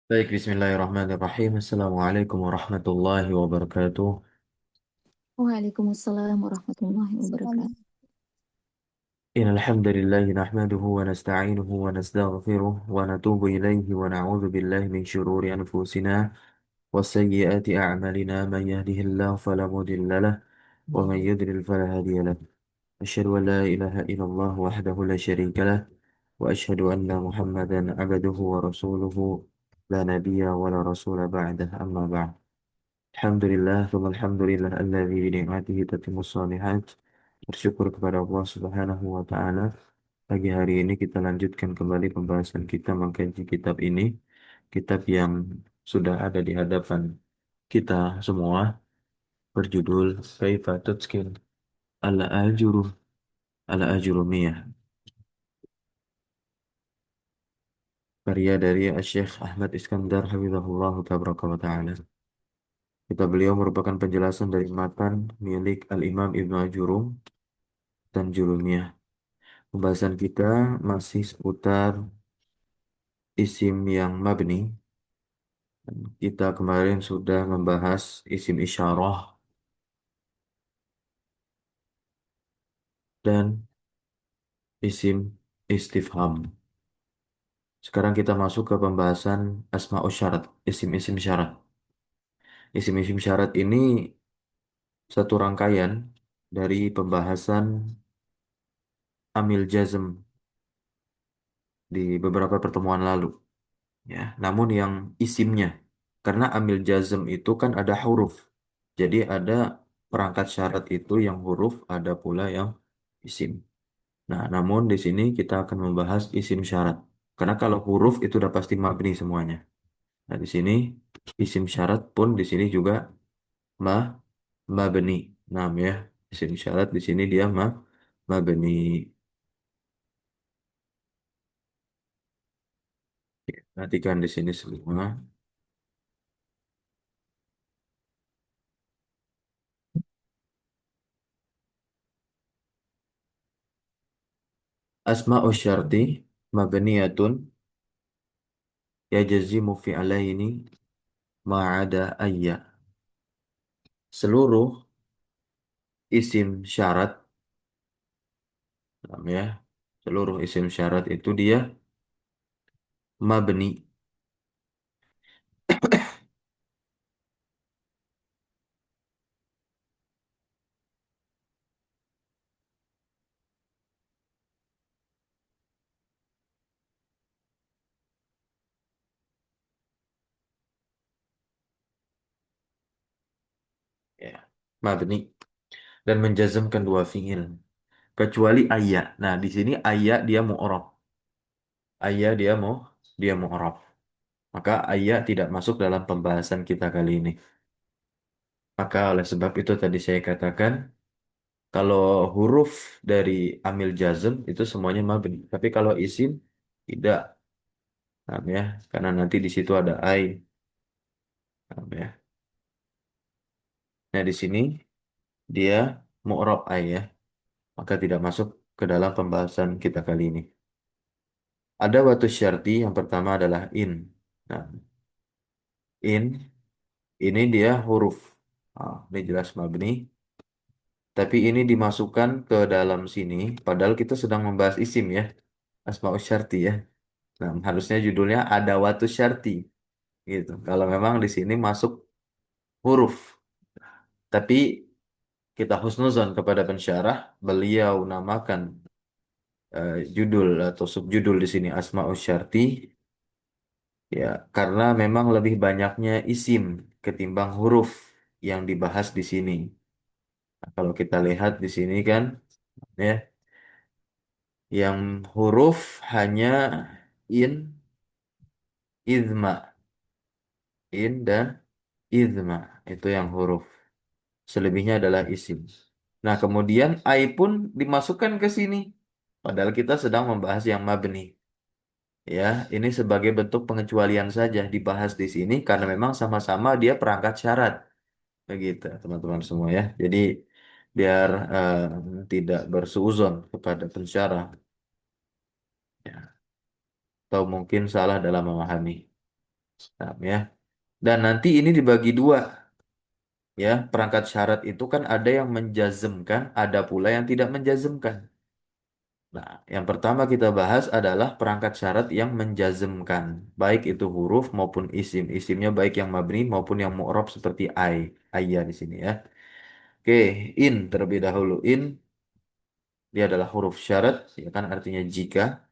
Baik, bismillahirrahmanirrahim. Assalamualaikum warahmatullahi wabarakatuh. Waalaikumsalam warahmatullahi Salam. wabarakatuh. Innal hamdalillahi nahmaduhu wa nasta'inuhu wa nastaghfiruh wa natubu ilaihi wa na'udzu billahi min shururi anfusina wa sayyiati a'malina man yahdihillahu fala mudilla lahu wa man yudlil fala hadiya lahu. Asyhadu an la ilaha illallah wahdahu la syarika lah wa asyhadu anna Muhammadan 'abduhu wa rasuluhu la nabiyya wa la rasula ba'dah amma ba'd. Alhamdulillah, thumma alhamdulillah alladzi bi ni'matihi tatimmus shalihat. Bersyukur kepada Allah Subhanahu wa taala. Pagi hari ini kita lanjutkan kembali pembahasan kita mengkaji kitab ini, kitab yang sudah ada di hadapan kita semua, berjudul Kaifa Tutqin Al-Ajuru Al-Ajurumiyah, karya dari Syekh Ahmad Iskandar Hafizahullah Tabaraka wa Ta'ala. Kata beliau merupakan penjelasan dari matan milik Al-Imam Ibnu Ajurum dan Jurumiyah. Pembahasan kita masih seputar isim yang mabni. Kita kemarin sudah membahas isim isyarah dan isim istifham. Sekarang kita masuk ke pembahasan asma'us syarat, isim-isim syarat. Isim-isim syarat ini satu rangkaian dari pembahasan amil jazm di beberapa pertemuan lalu. Ya, namun yang isimnya, karena amil jazm itu kan ada huruf. Jadi ada perangkat syarat itu yang huruf, ada pula yang isim. Nah, namun di sini kita akan membahas isim syarat. Karena kalau huruf itu udah pasti mabni semuanya. Nah, di sini isim syarat pun di sini juga ma mabni. Nah, ya, isim syarat di sini dia mabni. Perhatikan di sini semua. Asma'u syarti mabniyatun yajazimu fi'alaini ma'ada ayya. Seluruh isim syarat, ya, seluruh isim syarat itu dia mabni. Ya, mabni dan menjazmkan dua fi'il kecuali ayya. Nah, di sini ayya dia mu'rab. Ayya dia mu'rab. Maka ayya tidak masuk dalam pembahasan kita kali ini. Maka oleh sebab itu tadi saya katakan kalau huruf dari amil jazm itu semuanya mabni. Tapi kalau isim tidak. Paham ya? Karena nanti di situ ada ai. Paham ya? Nah, di sini dia mu'rab ai ya. Maka tidak masuk ke dalam pembahasan kita kali ini. Ada watu syarti yang pertama adalah in. Nah, in ini dia huruf. Ini jelas mabni. Tapi ini dimasukkan ke dalam sini. Padahal kita sedang membahas isim ya. Asmaul syarti ya. Nah, harusnya judulnya ada watu syarti. Gitu. Kalau memang di sini masuk huruf. Tapi kita husnuzon kepada pensyarah. Beliau namakan judul atau subjudul di sini Asmaul syarti. Ya, karena memang lebih banyaknya isim ketimbang huruf yang dibahas di sini. Nah, kalau kita lihat di sini kan, ya, yang huruf hanya in, izma, in dan izma itu yang huruf. Selebihnya adalah isim. Nah, kemudian ai pun dimasukkan ke sini. Padahal kita sedang membahas yang mabni. Ya, ini sebagai bentuk pengecualian saja dibahas di sini karena memang sama-sama dia perangkat syarat. Begitu, teman-teman semua ya. Jadi biar tidak bersuuzon kepada pensyarah ya, atau mungkin salah dalam memahami. Nah, ya. Dan nanti ini dibagi dua, ya. Perangkat syarat itu kan ada yang menjazmkan, ada pula yang tidak menjazmkan. Nah, yang pertama kita bahas adalah perangkat syarat yang menjazmkan, baik itu huruf maupun isim. Isimnya baik yang mabni maupun yang mu'rab seperti ayya di sini ya. Oke, in terlebih dahulu. In dia adalah huruf syarat, ya kan artinya jika,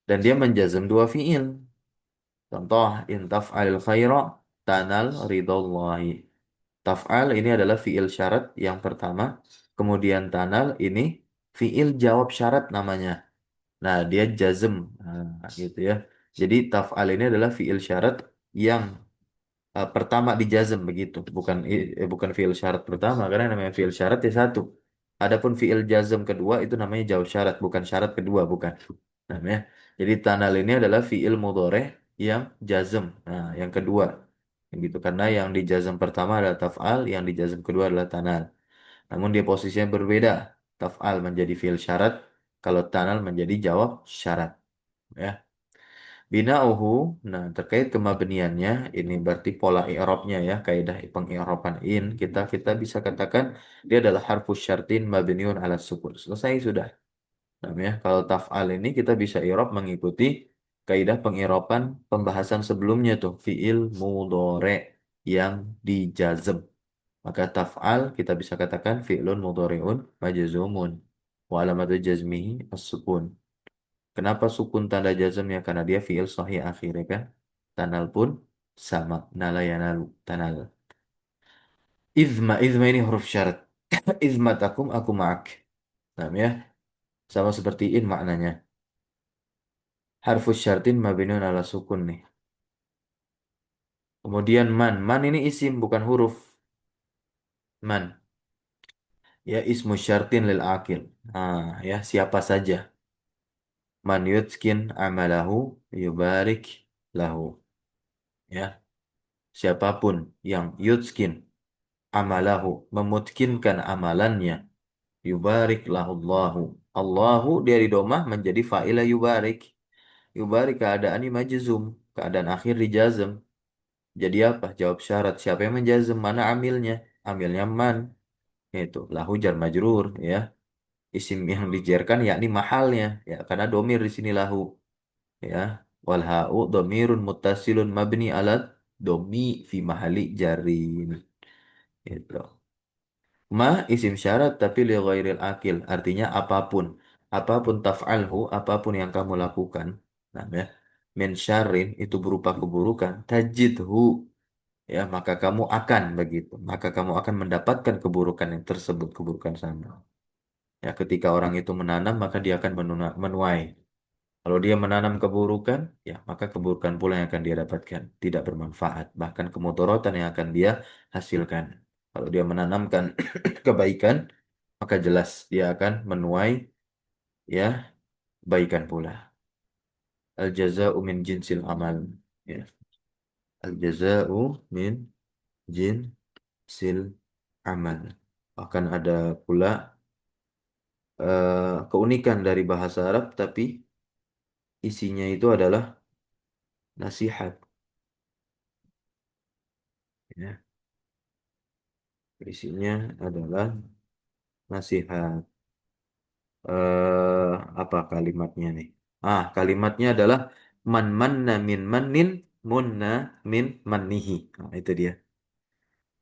dan dia menjazm dua fiil. Contoh, in taf'alil khaira tanal ridallahi. Taf'al ini adalah fiil syarat yang pertama, kemudian tanal ini fiil jawab syarat namanya. Nah, dia jazm. Nah, gitu ya. Jadi taf'al ini adalah fiil syarat yang pertama dijazm begitu, bukan fiil syarat pertama karena namanya fiil syarat ya satu. Adapun fiil jazm kedua itu namanya jawab syarat, bukan syarat kedua, bukan. Namanya. Jadi tanal ini adalah fiil mudhoreh yang jazm. Nah, yang kedua. Gitu karena yang dijazm pertama adalah taf'al, yang dijazm kedua adalah tanal. Namun dia posisinya berbeda. Taf'al menjadi fiil syarat, kalau tanal menjadi jawab syarat. Ya. Bina'uhu, nah terkait kemabniannya, ini berarti pola i'rabnya ya, kaidah pengi'raban in, kita bisa katakan dia adalah harfus syartin mabniun ala sukun. Selesai sudah. Namanya kalau taf'al ini kita bisa i'rab mengikuti kaidah pengi'raban pembahasan sebelumnya tuh, fiil mudhari yang dijazm. Maka taf'al kita bisa katakan fi'lun mudhari'un majzumun wa alamatu jazmihi as-sukun. Kenapa sukun tanda jazmnya? Karena dia fiil sahih akhirnya kan. Tanal pun sama. Nala yanalu. Tanal. Izma. Izma ini huruf syarat. Izma takum aku ma'ak. Nah, ya. Sama seperti in maknanya. Harfus syartin mabinun ala sukun nih. Kemudian man. Man ini isim bukan huruf. Man. Ya ismu syartin lil akil. Nah, ya siapa saja. Man yutskin amalahu yubarik lahu. Ya. Siapapun yang yutskin amalahu, memutkinkan amalannya, yubarik lahullahu. Allahu dari domah menjadi fa'ila yubarik. Yubarik keadaannya majzum, keadaan akhir dijazm. Jadi apa? Jawab syarat. Siapa yang menjazm? Mana amilnya? Amilnya man. Itu lahu jar majrur ya. Isim yang dijarkan yakni mahalnya ya karena domir di sini lahu ya. Wal ha'u domirun muttasilun mabni alat domi fi mahali jarin. Itu. Ma isim syarat tapi li ghairil akil. Artinya apapun. Apapun taf'alhu, apapun yang kamu lakukan. Nah, ya. Min syarrin itu berupa keburukan. Tajidhu. Ya, maka kamu akan begitu. Maka kamu akan mendapatkan keburukan yang tersebut. Keburukan sama. Ya, ketika orang itu menanam, maka dia akan menuai. Kalau dia menanam keburukan, ya maka keburukan pula yang akan dia dapatkan. Tidak bermanfaat. Bahkan kemudorotan yang akan dia hasilkan. Kalau dia menanamkan kebaikan, maka jelas dia akan menuai ya kebaikan pula. Al jaza'u min jinsil amal. Ya. Al jaza'u min jinsil amal. Akan ada pula keunikan dari bahasa Arab, tapi isinya itu adalah nasihat. Ya. Isinya adalah nasihat. Apa kalimatnya nih? Kalimatnya adalah man manna min mannin munna min mannihi. Nah, itu dia.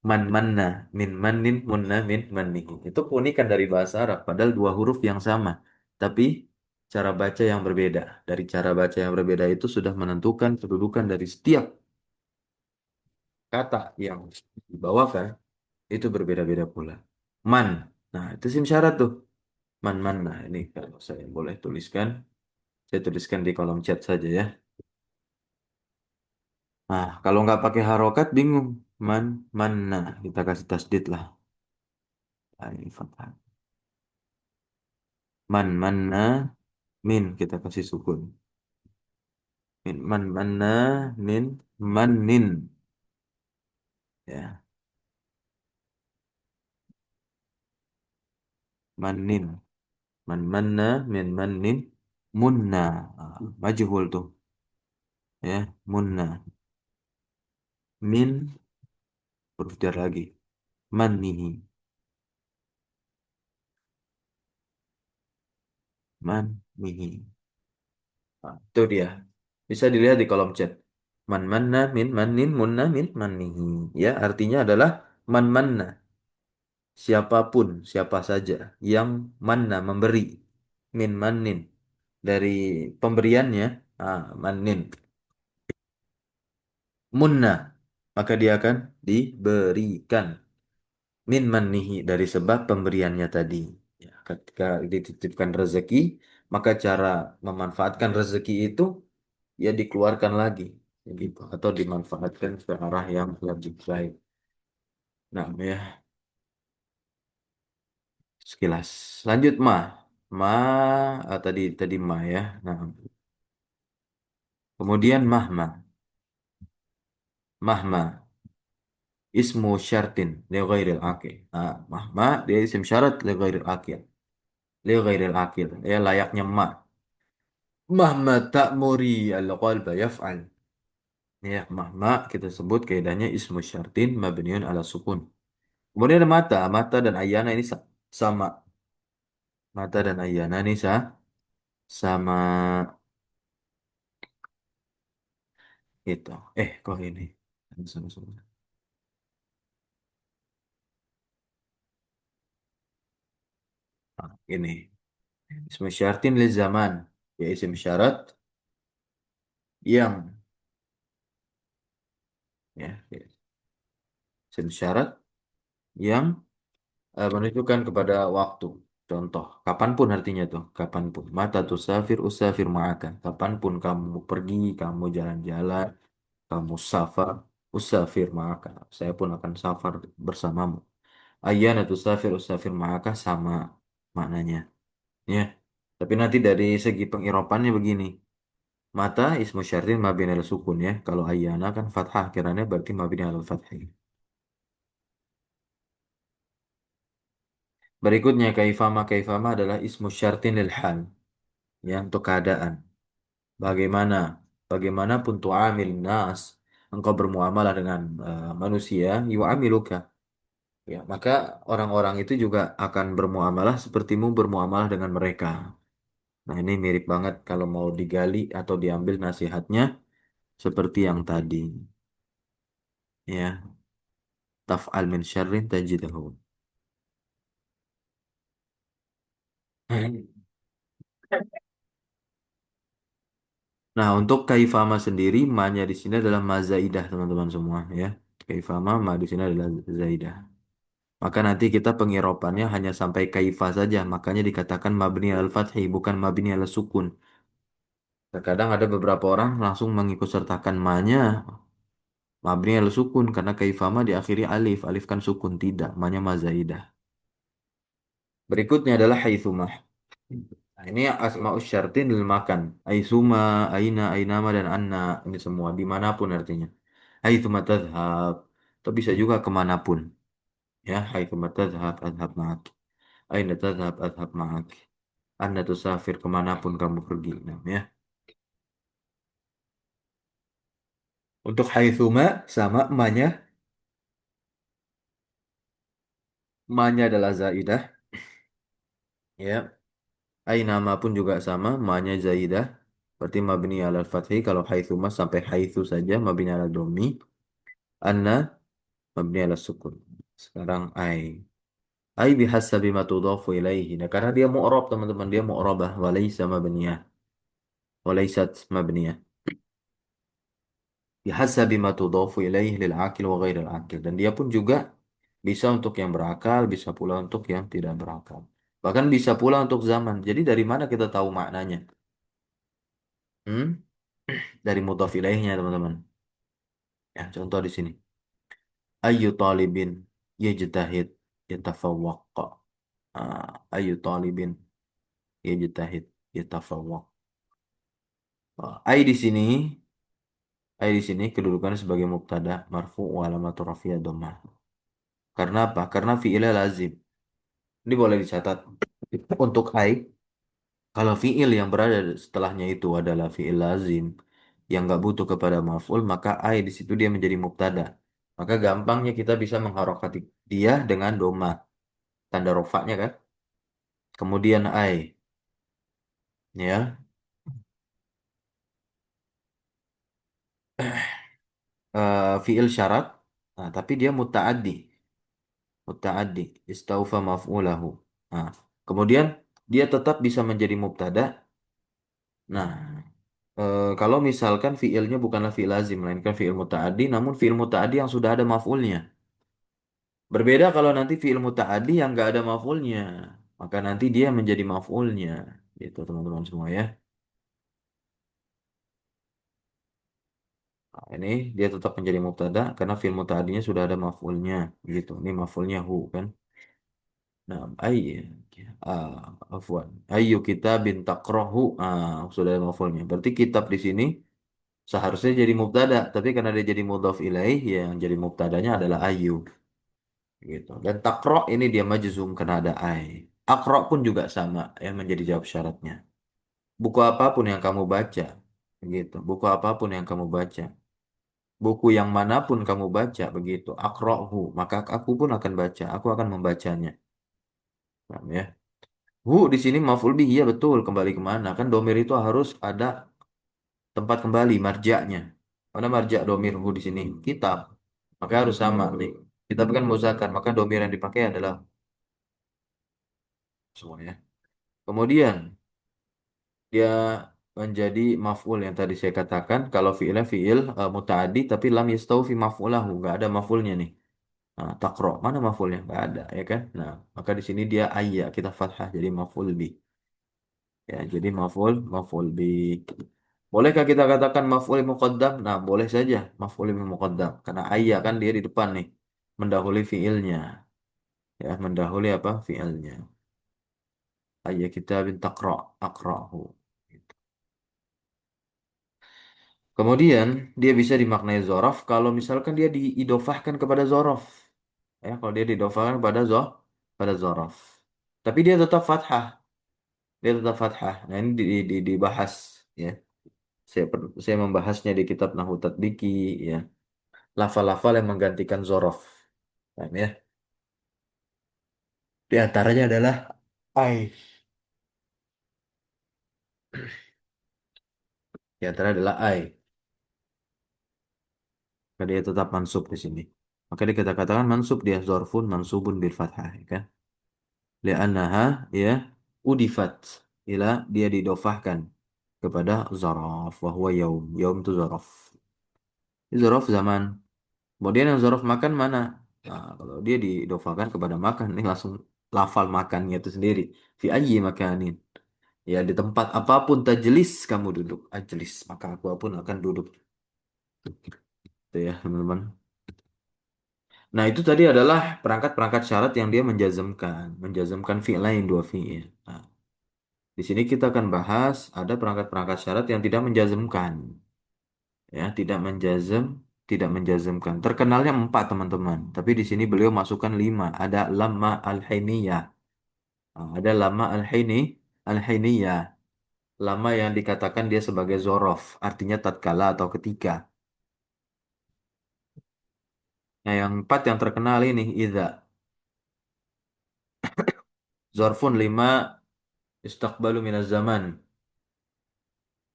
Man manna min mannin munna min mannihi. Itu keunikan dari bahasa Arab. Padahal dua huruf yang sama. Tapi cara baca yang berbeda. Dari cara baca yang berbeda itu sudah menentukan kedudukan dari setiap kata yang dibawakan itu berbeda-beda pula. Man. Nah, itu sim syarat tuh. Man. Nah, ini kalau saya boleh tuliskan. Saya tuliskan di kolom chat saja ya. Nah, kalau nggak pakai harokat bingung. Man, mana kita kasih tasdid lah. Nah, ini fathah. Mana, min kita kasih sukun. Mana, min, manin. Ya, manin. Mana, min, manin, munna. Majhul tuh. Ya, munna. min, huruf jar lagi. Manihi, manihi. Nah, itu dia. Bisa dilihat di kolom chat. Man manna min manin munna min manihi. Ya, artinya adalah man manna. Siapapun, siapa saja yang manna memberi min manin dari pemberiannya, manin munna, maka dia akan diberikan min manihi dari sebab pemberiannya tadi. Ya, ketika dititipkan rezeki, maka cara memanfaatkan rezeki itu ya dikeluarkan lagi, gitu, atau dimanfaatkan ke arah yang lebih baik. Nah, ya sekilas. Lanjut ma tadi tadi ma ya. Nah, kemudian mahma ismu syartin li ghairil akil. Nah, mahma dia isim syarat li ghairil akil. Li ghairil akil. Ya layaknya ma. Mahma ta'muri al-qalba yaf'al. Ya, mahma kita sebut kaidahnya ismu syartin mabniun ala sukun. Kemudian ada mata dan ayana ini sama. Mata dan ayana ini sama itu. Kok ini? Sama-sama. Nah, ini. Ismu syartin li zaman. Ya isim syarat yang ya, isim syarat yang menunjukkan kepada waktu. Contoh, kapanpun artinya tuh, kapanpun. Mata tusafir usafir ma'aka. Kapanpun kamu pergi, kamu jalan-jalan, kamu safar, usafir ma'aka. Saya pun akan safar bersamamu. Ayyana tusafir usafir ma'aka sama maknanya. Ya. Tapi nanti dari segi pengiropannya begini. Mata ismu syartin mabni al sukun ya. Kalau ayyana kan fathah kiranya berarti mabni al fathah. Berikutnya kaifama adalah ismu syartin lil hal ya untuk keadaan. Bagaimana bagaimanapun tu'amil nas engkau bermuamalah dengan manusia yu'amiluka ya maka orang-orang itu juga akan bermuamalah sepertimu bermuamalah dengan mereka. Nah, ini mirip banget kalau mau digali atau diambil nasihatnya seperti yang tadi ya. Taf'al min syarrin tajidahu. Nah, untuk kaifama sendiri, ma-nya di sini adalah ma zaidah, teman-teman semua ya. Kaifama, ma di sini adalah zaidah. Maka nanti kita pengiropannya hanya sampai kaifa saja, makanya dikatakan mabni al-fathi, bukan mabni al-sukun. Terkadang ada beberapa orang langsung mengikut sertakan ma-nya mabni al-sukun, karena kaifama diakhiri alif, alif kan sukun, tidak, ma-nya ma zaidah. Berikutnya adalah haitsumah. Nah, ini asma'us syartin lil makan. Aitsuma, aina, ainama, dan anna. Ini semua, dimanapun artinya. Haitsuma tadhab. Atau bisa juga kemanapun. Ya, haitsuma tadhab, adhab ma'ak. Aina tadhab, adhab ma'ak. Anda tusafir kemanapun kamu pergi. Nah, ya. Untuk haitsuma, sama manya. Manya adalah zaidah. Ya. Ainama pun juga sama. Manya zaidah. Berarti mabni ala fathi. Kalau haitsuma sampai haitsu saja. Mabni ala domi. Anna mabni ala sukun. Sekarang ai bihasabi ma tudhafu ilaihi. Nah, karena dia mu'rab teman-teman, dia mu'rabah walaysa mabniyah. Walaysat mabniyah. Bihasabi ma tudhafu ilaihi lil akil wa ghairil akil. Dan dia pun juga bisa untuk yang berakal, bisa pula untuk yang tidak berakal. Bahkan bisa pula untuk zaman. Jadi dari mana kita tahu maknanya? Hmm? Dari mudhaf ilaihnya teman-teman. Ya, contoh di sini. Ayu talibin yajtahid yatafawwaq. Ayu talibin yajtahid yatafawwaq. Ai di sini kedudukannya sebagai mubtada marfu wa alamatu rafiyah dhammah. Karena apa? Karena fi'ilnya lazim. Ini boleh dicatat. Untuk ai, kalau fi'il yang berada setelahnya itu adalah fi'il lazim, yang nggak butuh kepada maf'ul, maka ai di situ dia menjadi mubtada. Maka gampangnya kita bisa mengharokati dia dengan doma, tanda rofaknya kan. Kemudian ai, ya, fiil syarat. Nah, tapi dia muta'addi, muta'addi, istaufa maf'ulahu. Nah, kemudian dia tetap bisa menjadi mubtada. Nah, kalau misalkan fiilnya bukanlah fiil lazim, melainkan fiil muta'addi, namun fiil muta'addi yang sudah ada maf'ulnya. Berbeda kalau nanti fiil muta'addi yang nggak ada maf'ulnya, maka nanti dia menjadi maf'ulnya. Gitu teman-teman semua ya. Nah, ini dia tetap menjadi mubtada karena fiil muta'addinya sudah ada maf'ulnya. Gitu. Ini maf'ulnya hu kan. Nah, ah, afwan. Ayyu kitabin taqrahu. Sudah ada maf'ulnya. Berarti kitab di sini seharusnya jadi mubtada, tapi karena dia jadi mudhaf ilaih, ya yang jadi mubtadanya adalah ayu gitu. Dan takro ini dia majzum karena ada ai. Akro pun juga sama yang menjadi jawab syaratnya. Buku apapun yang kamu baca, begitu. Buku apapun yang kamu baca, buku yang manapun kamu baca, begitu. Akrohu, maka aku pun akan baca. Aku akan membacanya. Paham ya? Hu di sini maf'ul bihi ya betul. Kembali kemana? Kan domir itu harus ada tempat kembali marjaknya. Mana marja domir hu di sini? Kitab. Maka harus sama nih. Kitab kan muzakkar, maka domir yang dipakai adalah semuanya. Kemudian dia menjadi maf'ul yang tadi saya katakan kalau fiilnya fiil mutaaddi tapi lam yastau fi maf'ulahu nggak ada maf'ulnya nih. Nah, takro mana maf'ulnya? Nggak ada ya kan? Nah, maka di sini dia ayya kita fathah jadi maf'ul bi. Ya, jadi maf'ul bi. Bolehkah kita katakan maf'ul muqaddam? Nah, boleh saja maf'ul muqaddam karena ayya kan dia di depan nih mendahului fiilnya. Ya, mendahului apa? Fiilnya. Ayya kita bin takro akrahu. Kemudian dia bisa dimaknai zorof kalau misalkan dia diidofahkan kepada zorof. Ya, kalau dia diidofahkan kepada pada zorof. Tapi dia tetap fathah. Dia tetap fathah. Nah ini dibahas ya. Saya membahasnya di kitab Nahwu Tatbiki ya. Lafal-lafal yang menggantikan zorof. Paham ya? Di antaranya adalah ai. Di antaranya adalah ai. Maka dia tetap mansub di sini. Maka dia kita katakan mansub dia zorfun mansubun bil fathah ya kan? Li'annaha ya udifat ila dia didofahkan kepada zaraf wa huwa yaum. Yaum itu zaraf. Ini zaraf zaman. Kemudian yang zaraf makan mana? Nah, kalau dia didofahkan kepada makan ini langsung lafal makannya itu sendiri. Fi ayyi makanin. Ya di tempat apapun tajlis kamu duduk. Ajlis maka aku pun akan duduk. Itu ya teman-teman. Nah itu tadi adalah perangkat-perangkat syarat yang dia menjazmkan fi'il lain dua fi'il. Nah, di sini kita akan bahas ada perangkat-perangkat syarat yang tidak menjazmkan, ya, tidak menjazmkan. Terkenalnya empat teman-teman, tapi di sini beliau masukkan lima. Ada lama al-hainiyah, ada lama al-hainiyah, lama yang dikatakan dia sebagai zorof, artinya tatkala atau ketika. Nah yang empat yang terkenal ini idza, zorfun lima istaqbalu minaz zaman.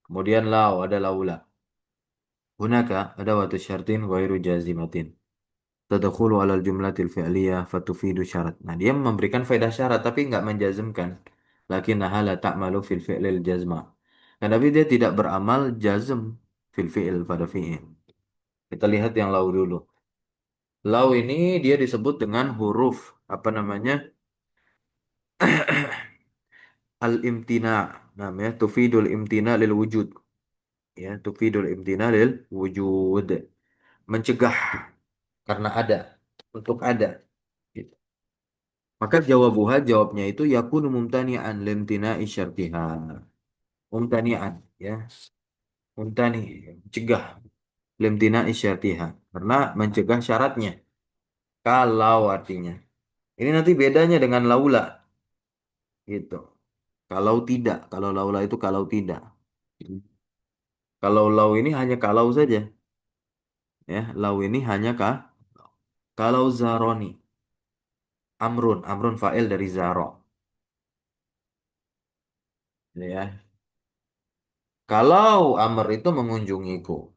Kemudian lau ada laula. Hunaka ada watu syartin ghairu jazimatin. Tadkhulu alal jumlatil fi'liyah fatufidu syarat. Nah, dia memberikan faedah syarat tapi nggak menjazmkan. Lakinnaha la ta'malu fil fi'lil jazma. Nah, tapi dia tidak beramal jazm fil fi'il pada fi'il. Kita lihat yang lau dulu. Lau ini dia disebut dengan huruf apa namanya? Al-imtina. Namanya tufidul imtina lil wujud. Ya, tufidul imtina lil wujud. Mencegah karena ada, untuk ada. Gitu. Maka jawabuha jawabnya itu yakunu mumtani'an limtina'i syartiha. Mumtani'an ya. Mumtani mencegah limtina'i syartiha karena mencegah syaratnya. Kalau artinya. Ini nanti bedanya dengan laula gitu. Kalau tidak, kalau laula itu kalau tidak. Kalau lau ini hanya kalau saja, ya. Lau ini hanya kah? Kalau zaroni, amrun fa'il dari zaro, ya. Kalau amr itu mengunjungiku,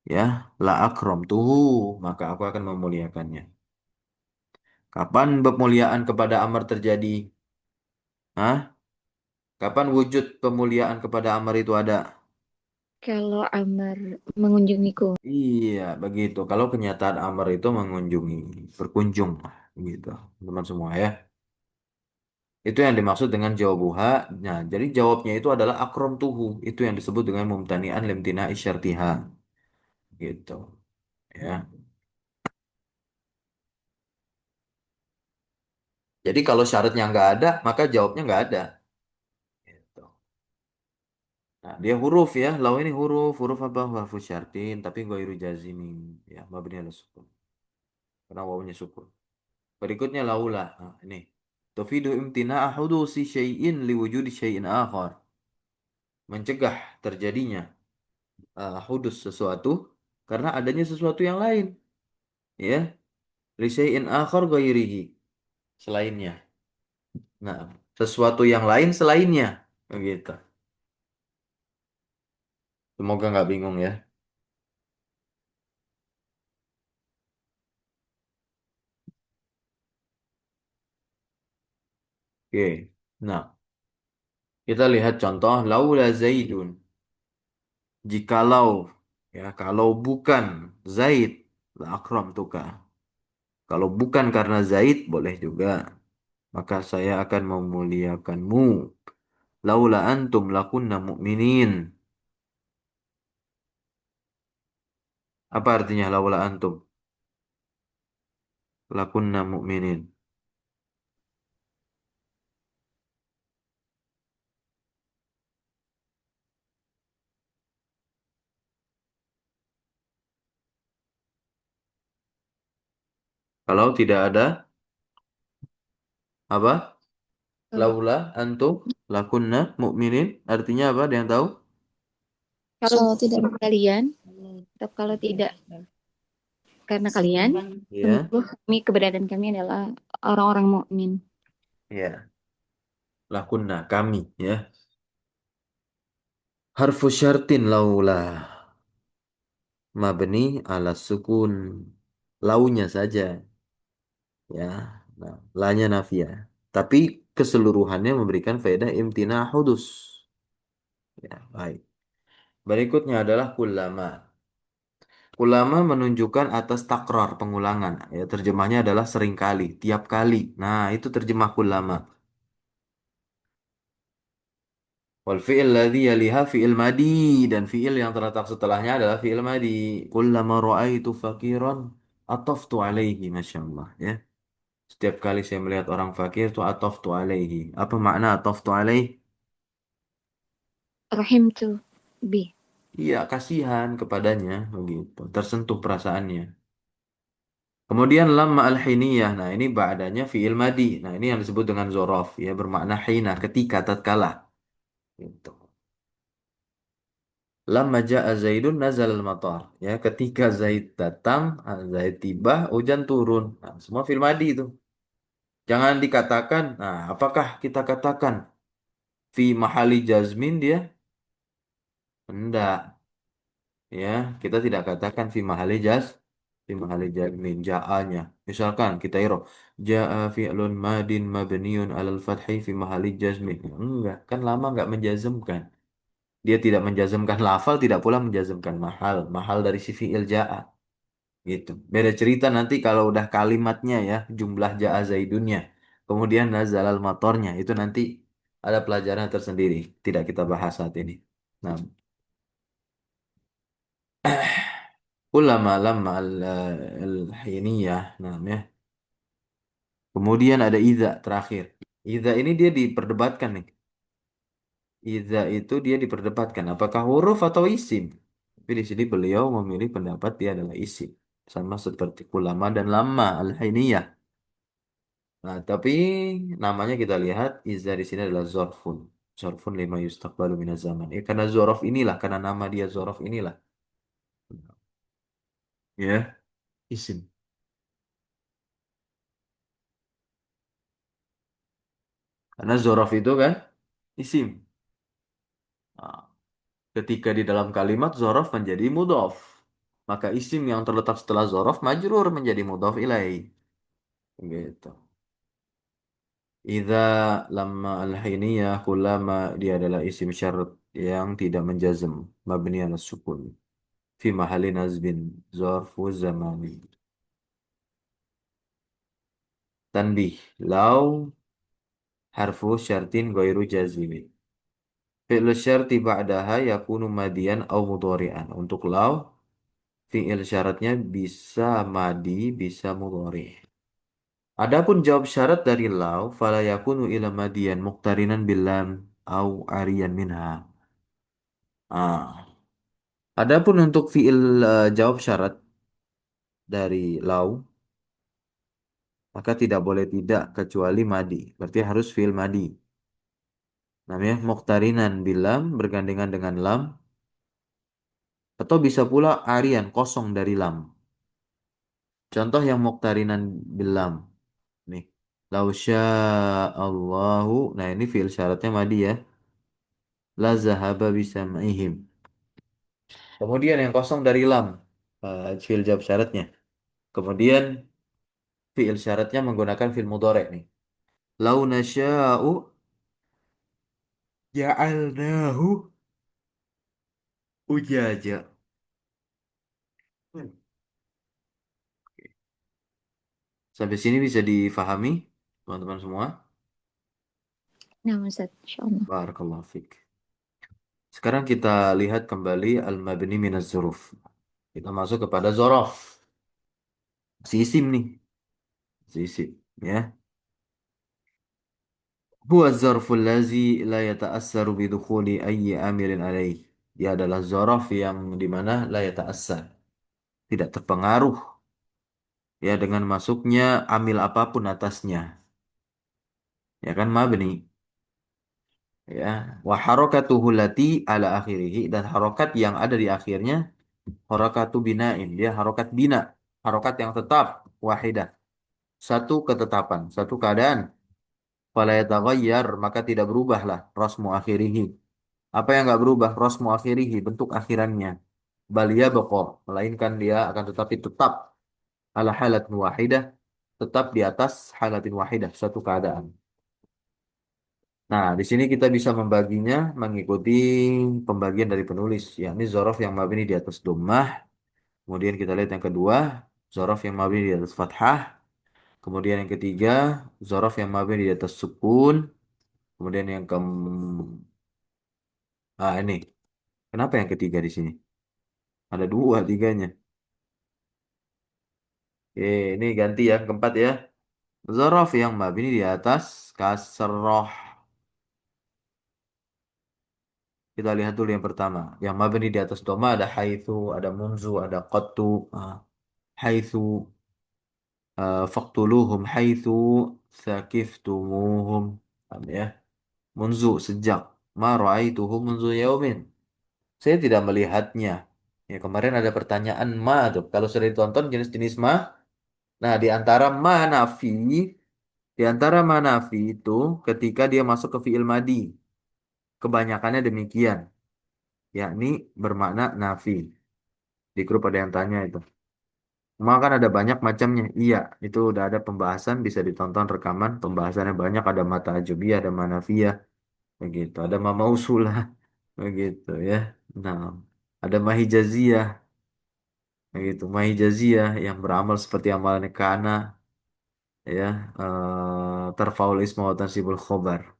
ya, la akrom tuhu, maka aku akan memuliakannya. Kapan pemuliaan kepada amr terjadi? Hah? Kapan wujud pemuliaan kepada amr itu ada? Kalau Amar mengunjungiku. Iya, begitu. Kalau kenyataan amr itu mengunjungi, berkunjung, gitu, teman semua ya. Itu yang dimaksud dengan jawabuha. Nah, jadi jawabnya itu adalah akrom tuhu. Itu yang disebut dengan mumtani'an limtina isyartiha. Gitu. Ya. Jadi kalau syaratnya nggak ada, maka jawabnya nggak ada. Gitu. Nah, dia huruf ya. Lau ini huruf. Huruf apa? Huruf syartin. Tapi ghairu jazimin. Ya, mabni ala sukun. Karena wawunya sukun. Berikutnya laulah. Nah, ini. Tufidu imtina'a hudusi syai'in liwujudi syai'in akhar. Mencegah terjadinya hudus sesuatu karena adanya sesuatu yang lain. Ya. Li syai'in akhar ghairihi. Selainnya. Nah, sesuatu yang lain selainnya. Begitu. Semoga nggak bingung ya. Oke. Nah, kita lihat contoh laula Zaidun. Jikalau ya, kalau bukan Zaid la akramtuka. Kalau bukan karena Zaid boleh juga, maka saya akan memuliakanmu. Laula antum lakunna mu'minin. Apa artinya laula antum lakunna mu'minin? Kalau tidak ada apa? Kalau Laula antum lakunna mu'minin artinya apa? Ada yang tahu? kalau tidak kalian, atau kalau tidak karena kalian, Ya. sungguh kami keberadaan kami adalah orang-orang mukmin. Ya. Lakunna kami ya. Harfu syartin laula. Mabni ala sukun. Launya saja ya. Nah, lanya nafia. Tapi keseluruhannya memberikan faedah imtina hudus. Ya, baik. Berikutnya adalah kulama. Kulama menunjukkan atas takrar pengulangan. Ya, terjemahnya adalah seringkali, tiap kali. Nah, itu terjemah kulama. Wal fi'il ladzi yaliha fi'il madi dan fi'il yang terletak setelahnya adalah fi'il madi. Kullama ra'aitu fakiran ataftu alaihi, Masya Allah ya. Setiap kali saya melihat orang fakir itu ataftu alaihi. Apa makna ataftu alaihi? Rahim tuh bi. Iya, kasihan kepadanya begitu. Tersentuh perasaannya. Kemudian lamma al-hiniyah. Nah, ini ba'danya fi'il madi. Nah, ini yang disebut dengan zorof ya, bermakna hina, ketika, tatkala. Gitu. Lamma ja'a Zaidun nazal al-matar. Ya, ketika Zaid datang, Zaid tiba, hujan turun. Nah, semua fil madi itu. Jangan dikatakan, nah, apakah kita katakan fi mahali jazmin dia? Enggak, ya. Kita tidak katakan fi mahali jazmin ja'anya. Misalkan kita irob ja'a fi'lun madin mabniun alal fathi fi mahali jazmin. Enggak, kan lama enggak menjazmkan. Dia tidak menjazmkan lafal, tidak pula menjazmkan mahal. Mahal dari si fi'il ja'a. Gitu. Beda cerita nanti kalau udah kalimatnya ya, jumlah ja'a zaidunnya. Kemudian nazalal motornya. Itu nanti ada pelajaran tersendiri. Tidak kita bahas saat ini. Nah, ulama lama al-hiniyah. Nah, ya. Kemudian ada iza terakhir. Iza ini dia diperdebatkan nih. Iza itu dia diperdebatkan. Apakah huruf atau isim? Tapi di sini beliau memilih pendapat dia adalah isim. Sama seperti ulama dan lama al-hiniyah. Nah, tapi namanya kita lihat Iza di sini adalah zorfun. Zarfun lima yustaqbalu minaz zaman. Karena zorof inilah, karena nama dia zorof inilah. Ya, isim. Karena zorof itu kan isim. Nah, ketika di dalam kalimat zorof menjadi mudhof. Maka isim yang terletak setelah zorof majrur menjadi mudhof ilaih. Gitu. Idza lamma al-hiniyah kullama dia adalah isim syarat yang tidak menjazm mabni ala sukun fi mahalli nazbin zarfu zamani. Tanbih lau harfu syartin ghairu jazimin. Fi'l syarti ba'daha yakunu madian au mudhari'an. Untuk lau fi'il syaratnya bisa madi, bisa mudhari'. Adapun jawab syarat dari lau fala yakunu ila madian muqtarinan bilam au ariyan minha. Ah. Adapun untuk fiil jawab syarat dari lau, maka tidak boleh tidak kecuali madi. Berarti harus fiil madi. Namanya muqtarinan bilam bergandengan dengan lam atau bisa pula arian kosong dari lam. Contoh yang muqtarinan bilam nih. Lau Allahu. Nah, ini fiil syaratnya madi ya. La zahaba bisam'ihim. Kemudian yang kosong dari lam, fiil jawab syaratnya. Kemudian fiil syaratnya menggunakan fiil mudhari nih. Lau nasya'u ja'alnahu ujaja. Hmm. Sampai sini bisa difahami, teman-teman semua? Nah, Ustaz, insyaallah. Barakallahu fiik. Sekarang kita lihat kembali al-mabni minaz zuruf. Kita masuk kepada zorof. Si isim nih. Si isim. Ya. Huwa zarful lazi la yata'assaru bidukhuli ayyi amilin alaih. Dia adalah zorof yang dimana la yata'assar. Tidak terpengaruh ya dengan masuknya amil apapun atasnya. Ya kan mabni. Ya, wa harakatuhu lati ala akhirih dan harokat yang ada di akhirnya harakatu binain, dia harokat bina, harokat yang tetap wahidah, satu ketetapan, satu keadaan. Fala yataghayyar, maka tidak berubahlah rasmu akhirih. Apa yang enggak berubah? Rasmu akhirih, bentuk akhirannya. Bal yabqa, melainkan dia akan tetapi tetap ala halatin wahidah, tetap di atas halatin wahidah, satu keadaan. Nah, di sini kita bisa membaginya mengikuti pembagian dari penulis, yakni zorof yang mabni di atas dhammah. Kemudian kita lihat yang kedua, zorof yang mabni di atas fathah. Kemudian yang ketiga, zorof yang mabni di atas sukun. Kemudian yang ini, kenapa yang ketiga di sini? Ada dua tiganya. Ini ganti ya, keempat ya. Zorof yang mabni di atas kasroh. Kita lihat dulu yang pertama. Yang mabni di atas doma ada haitsu, ada munzu, ada qattu. Haitsu faqtuluhum haitsu sakiftumuhum. Paham ya? Munzu sejak ma ra'aituhum munzu yaumin. Saya tidak melihatnya. Ya kemarin ada pertanyaan ma tuh. Kalau sudah ditonton jenis-jenis ma. Nah, di antara ma nafi, di antara ma nafi itu ketika dia masuk ke fiil madi, kebanyakannya demikian, yakni bermakna nafi. Di grup ada yang tanya itu. Cuma kan ada banyak macamnya. Iya, itu udah ada pembahasan, bisa ditonton rekaman. Pembahasannya banyak, ada mata ajubiyah, ada manafiyah, begitu. Ada mamausulah, begitu ya. Nah, ada mahijaziyah, begitu. Mahijaziyah yang beramal seperti amalan kana, ya. Tarfaul isma wa tansibul khobar.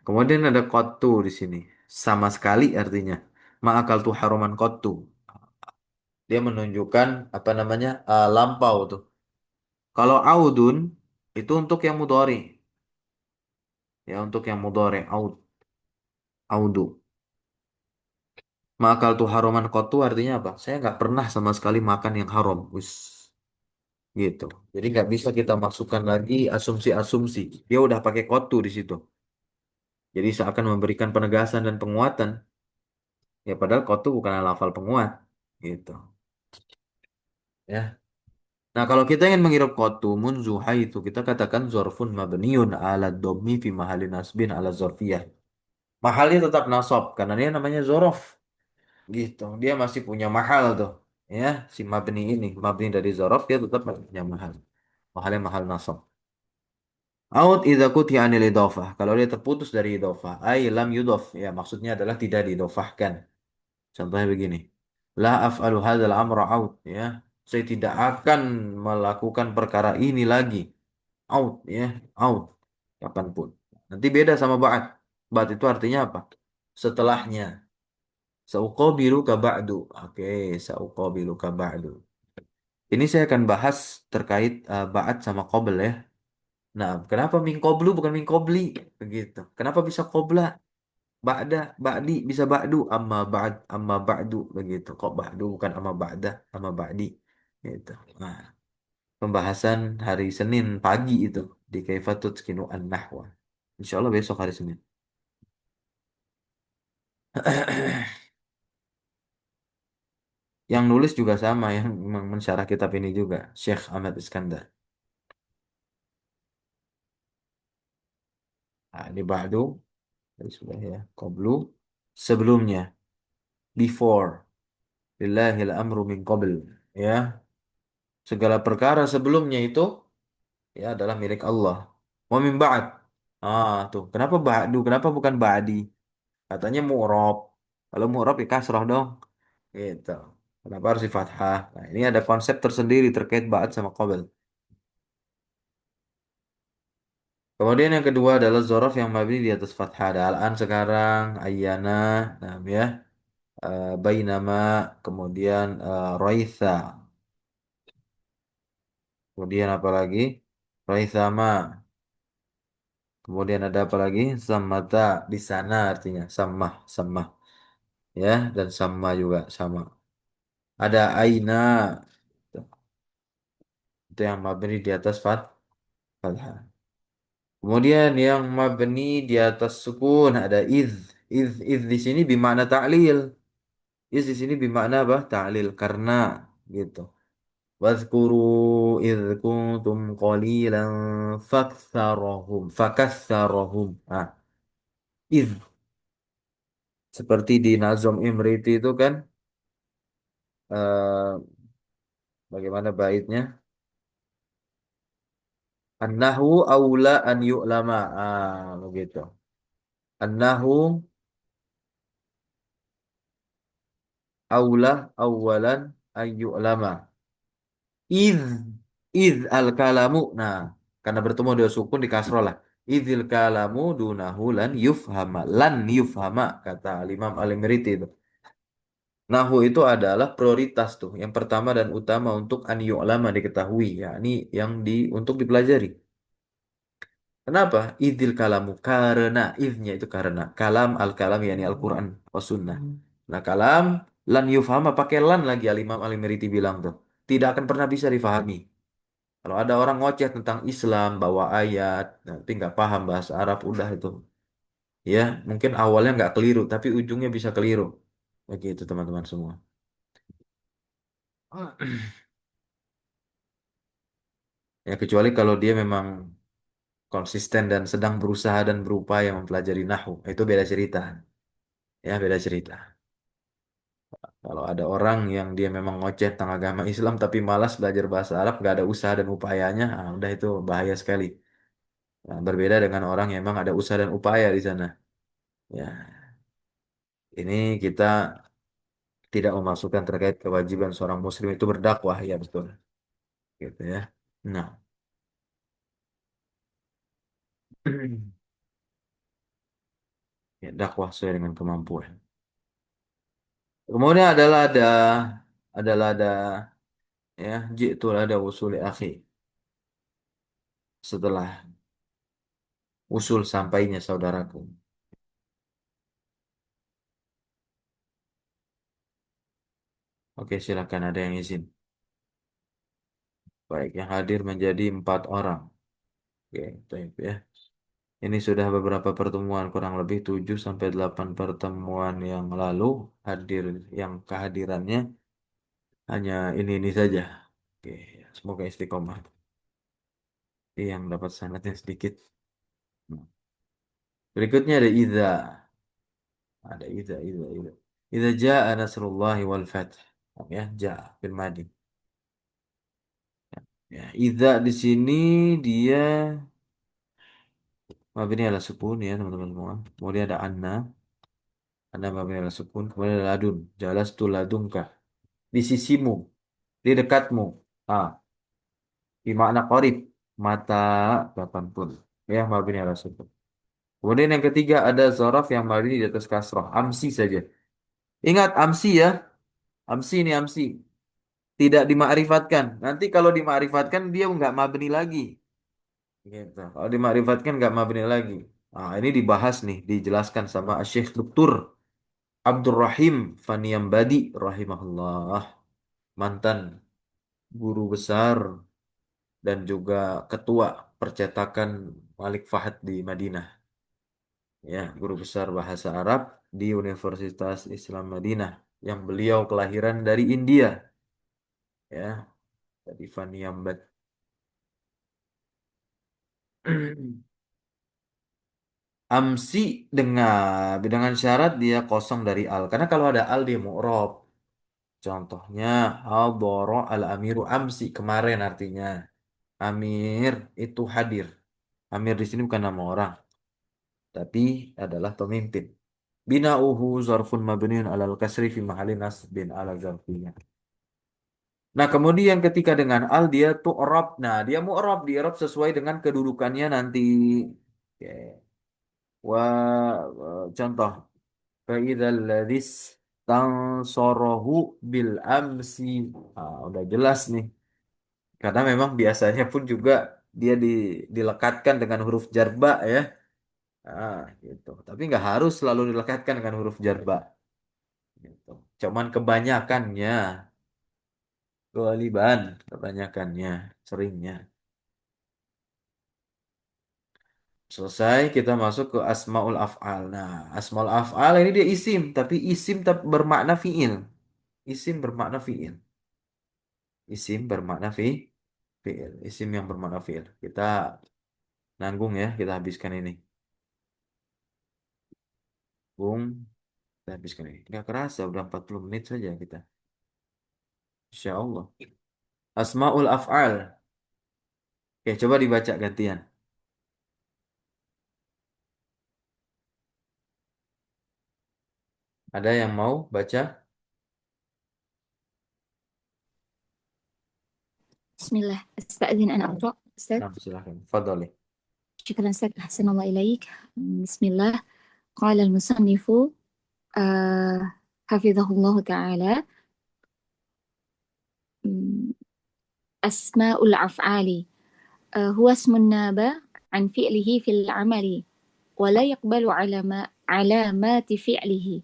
Kemudian ada kotu di sini. Sama sekali artinya. Ma'akal tu haruman kotu. Dia menunjukkan apa namanya lampau tuh. Kalau audun itu untuk yang mudhari, ya untuk yang mudhari audu. Makal tuh haroman kotu artinya apa? Saya nggak pernah sama sekali makan yang haram. Wis, gitu. Jadi nggak bisa kita masukkan lagi asumsi-asumsi. Dia udah pakai kotu di situ. Jadi seakan memberikan penegasan dan penguatan. Ya padahal qad itu bukan lafal penguat. Gitu. Ya. Nah, kalau kita ingin mengirab qad munzu itu kita katakan zorfun mabniun ala dhammi fi mahalli nasbin ala zorfiyah. Mahalnya tetap nasab karena dia namanya zorof. Gitu. Dia masih punya mahal tuh. Ya, si mabni ini, mabni dari zorof dia tetap masih punya mahal. Mahalnya mahal nasab. Out idza kuti anil idhofah. Kalau dia terputus dari idhofah, ay lam yudof. Ya, maksudnya adalah tidak diidhofahkan. Contohnya begini. La af'alu hadzal amra out, ya. Saya tidak akan melakukan perkara ini lagi. Out, ya. Out. Kapanpun. Nanti beda sama ba'd. Ba'd itu artinya apa? Setelahnya. Sauqabilu ka ba'du. Oke, sauqabilu ka ba'du. Ini saya akan bahas terkait ba'd sama qabl ya. Nah, kenapa min qablu bukan min qabli? Begitu. Kenapa bisa qabla? Ba'da, ba'di, bisa ba'du, amma ba'du, begitu. Kok ba'du bukan amma ba'da, amma ba'di. Gitu. Nah, pembahasan hari Senin pagi itu di Kaifatut Kinu An-Nahwa. Insya Allah besok hari Senin. Yang nulis juga sama, yang mensyarah kitab ini juga, Syekh Ahmad Iskandar. Nah, di ba'du, tadi sudah ya, qablu, sebelumnya, before, lillahil amru min qabl. Ya, segala perkara sebelumnya itu ya adalah milik Allah. Wa min ba'd. Ah, tuh. Kenapa ba'du? Kenapa bukan ba'di? Katanya mu'rob. Kalau mu'rob ya kasroh dong. Gitu. Kenapa harus di fathah? Nah, ini ada konsep tersendiri terkait ba'd sama qabl. Kemudian yang kedua adalah zorof yang mabni di atas fathah. Ada al-an sekarang, ayyana, nah ya, bainama, kemudian raitha. Kemudian apa lagi? Raithama. Kemudian ada apa lagi? Samata di sana artinya sama ya dan sama juga sama. Ada aina itu yang mabni di atas fathah. Kemudian yang mabni di atas sukun ada iz. Iz di sini bermakna ta'lil. Iz di sini bermakna apa? Ta'lil karena gitu. Wadhkuru iz kuntum qalilan fakatsarahum. Ah, iz seperti di Nazom Imriti itu kan eh, bagaimana baitnya? Annahu aula an yu'lama. Ah, begitu. Annahu aula awalan an yu'lama. Id id al kalamu. Nah, karena bertemu dengan sukun di kasroh lah. Idzil kalamu dunahu lan yufhama. Lan yufhama kata Imam Al-Imriti itu. Nahu itu adalah prioritas tuh. Yang pertama dan utama untuk an yu'lama diketahui, yakni yang untuk dipelajari. Kenapa? Idil kalamu karena idnya itu karena kalam al kalam yakni Al Quran was sunnah. Nah kalam lan yufhama pakai lan lagi Al Imam Al Meriti bilang tuh tidak akan pernah bisa difahami. Kalau ada orang ngoceh tentang Islam bawa ayat nanti nggak paham bahasa Arab udah itu ya mungkin awalnya nggak keliru tapi ujungnya bisa keliru. Begitu teman-teman semua. Ya kecuali kalau dia memang konsisten dan sedang berusaha dan berupaya mempelajari nahu itu beda cerita. Ya beda cerita. Kalau ada orang yang dia memang ngoceh tentang agama Islam tapi malas belajar bahasa Arab, nggak ada usaha dan upayanya, ah, udah itu bahaya sekali. Nah, berbeda dengan orang yang memang ada usaha dan upaya di sana. Ya, ini kita tidak memasukkan terkait kewajiban seorang Muslim itu berdakwah, ya betul, gitu ya. Nah, ya, dakwah sesuai dengan kemampuan. Kemudian adalah ada ya, jitu ada usuli akhi setelah usul sampainya saudaraku. Oke, silakan ada yang izin. Baik, yang hadir menjadi 4 orang. Oke, baik ya. Ini sudah beberapa pertemuan, kurang lebih 7 sampai 8 pertemuan yang lalu hadir, yang kehadirannya hanya ini saja. Oke, semoga istiqomah. Yang dapat sanadnya sedikit. Hmm. Berikutnya ada idza. Ada idza, idza. Idza jaa nasrullahi wal fath. Ya, jaa bil madi. Ya, idza di sini dia mabni ala sukun ya teman-teman semua. Kemudian ada anna mabni ala sukun. Kemudian ada ladun, jalastu ladunka. Di sisimu, di dekatmu. Ah, di makna qarib, mata kapanpun. Ya, mabni ala sukun. Kemudian yang ketiga ada zorof yang mabni di atas kasroh. Amsi saja. Ingat amsi ya. Amsi ini amsi. Tidak dimakrifatkan. Nanti kalau dimakrifatkan dia nggak mabni lagi. Gitu. Kalau dimakrifatkan nggak mabni lagi. Nah, ini dibahas nih, dijelaskan sama Syekh Dr. Abdurrahim Faniyambadi rahimahullah. Mantan guru besar dan juga ketua percetakan Malik Fahad di Madinah. Ya, guru besar bahasa Arab di Universitas Islam Madinah. Yang beliau kelahiran dari India. Ya, dari Faniyambad. Amsi dengan syarat dia kosong dari al. Karena kalau ada al dia mu'rob. Contohnya hadoro al amiru amsi kemarin artinya amir itu hadir. Amir di sini bukan nama orang, tapi adalah pemimpin. Binauhu zarfun mabniun alal kasri fi mahalli nasbin ala zarfiyah. Nah, kemudian ketika dengan al dia tu'rab. Nah, dia mu'rab, di i'rab sesuai dengan kedudukannya nanti. Oke. Contoh Faidal ladis tansorohu bil amsi. Ah, udah jelas nih. Karena memang biasanya pun juga dia dilekatkan dengan huruf jarba ya. Ah, gitu. Tapi nggak harus selalu dilekatkan dengan huruf jarba. Gitu. Cuman kebanyakannya, kewaliban, kebanyakannya, seringnya. Selesai, kita masuk ke asmaul af'al. Nah, asmaul af'al ini dia isim, tapi isim bermakna fi'il. Isim bermakna fi'il. Isim bermakna fi'il. Isim yang bermakna fi'il. Kita nanggung ya, kita habiskan ini. Bung, kita habiskan ini. Nggak kerasa, udah 40 menit saja kita. Insya Allah. Asmaul af'al. Oke, coba dibaca gantian. Ada yang mau baca? Bismillah. Astagfirullah أنا أقرأ أستاذ. Nah, silahkan. Fadoli. شكرا أستاذ أحسن الله إليك. بسم الله. قال المصنف حفظه الله تعالى. أسماء الأفعال هو اسم ناب عن فعله في العمل ولا يقبل علامات فعله